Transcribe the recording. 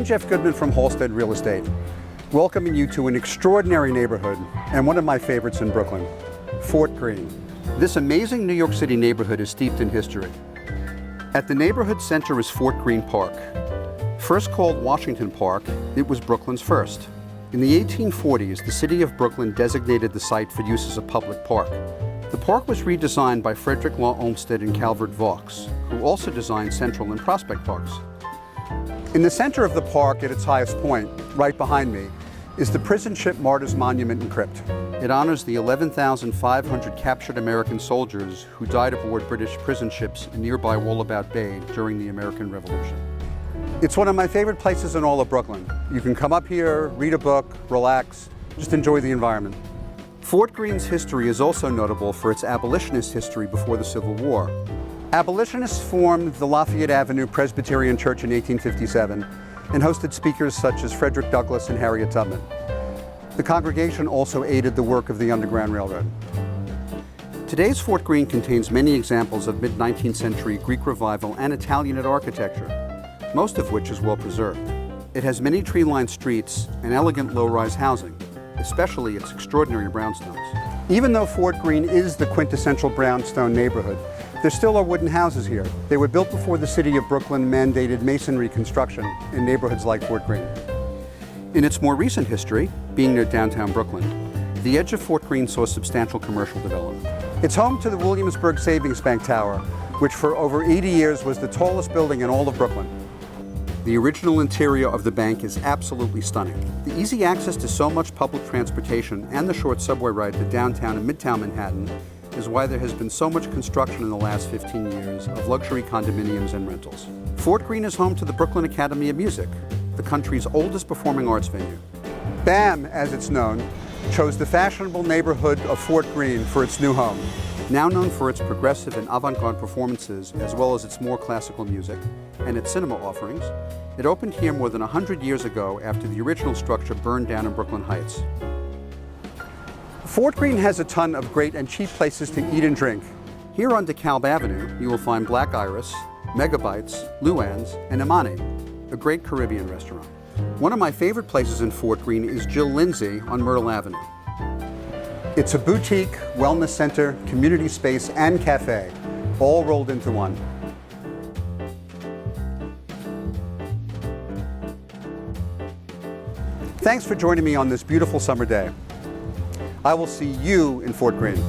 Jeff Goodman from Halstead Real Estate, welcoming you to an extraordinary neighborhood and one of my favorites in Brooklyn, Fort Greene. This amazing New York City neighborhood is steeped in history. At the neighborhood center is Fort Greene Park. First called Washington Park, it was Brooklyn's first. In the 1840s, the city of Brooklyn designated the site for use as a public park. The park was redesigned by Frederick Law Olmsted and Calvert Vaux, who also designed Central and Prospect Parks. In the center of the park, at its highest point, right behind me, is the Prison Ship Martyrs Monument and Crypt. It honors the 11,500 captured American soldiers who died aboard British prison ships in nearby Wallabout Bay during the American Revolution. It's one of my favorite places in all of Brooklyn. You can come up here, read a book, relax, just enjoy the environment. Fort Greene's history is also notable for its abolitionist history before the Civil War. Abolitionists formed the Lafayette Avenue Presbyterian Church in 1857 and hosted speakers such as Frederick Douglass and Harriet Tubman. The congregation also aided the work of the Underground Railroad. Today's Fort Greene contains many examples of mid-19th century Greek Revival and Italianate architecture, most of which is well preserved. It has many tree-lined streets and elegant low-rise housing, especially its extraordinary brownstones. Even though Fort Greene is the quintessential brownstone neighborhood, there still are wooden houses here. They were built before the city of Brooklyn mandated masonry construction in neighborhoods like Fort Greene. In its more recent history, being near downtown Brooklyn, the edge of Fort Greene saw substantial commercial development. It's home to the Williamsburg Savings Bank Tower, which for over 80 years was the tallest building in all of Brooklyn. The original interior of the bank is absolutely stunning. The easy access to so much public transportation and the short subway ride to downtown and midtown Manhattan is why there has been so much construction in the last 15 years of luxury condominiums and rentals. Fort Greene is home to the Brooklyn Academy of Music, the country's oldest performing arts venue. BAM, as it's known, chose the fashionable neighborhood of Fort Greene for its new home. Now known for its progressive and avant-garde performances, as well as its more classical music and its cinema offerings, it opened here more than 100 years ago after the original structure burned down in Brooklyn Heights. Fort Greene has a ton of great and cheap places to eat and drink. Here on DeKalb Avenue, you will find Black Iris, Megabites, Luann's, and Imani, a great Caribbean restaurant. One of my favorite places in Fort Greene is Jill Lindsay on Myrtle Avenue. It's a boutique, wellness center, community space, and cafe, all rolled into one. Thanks for joining me on this beautiful summer day. I will see you in Fort Greene.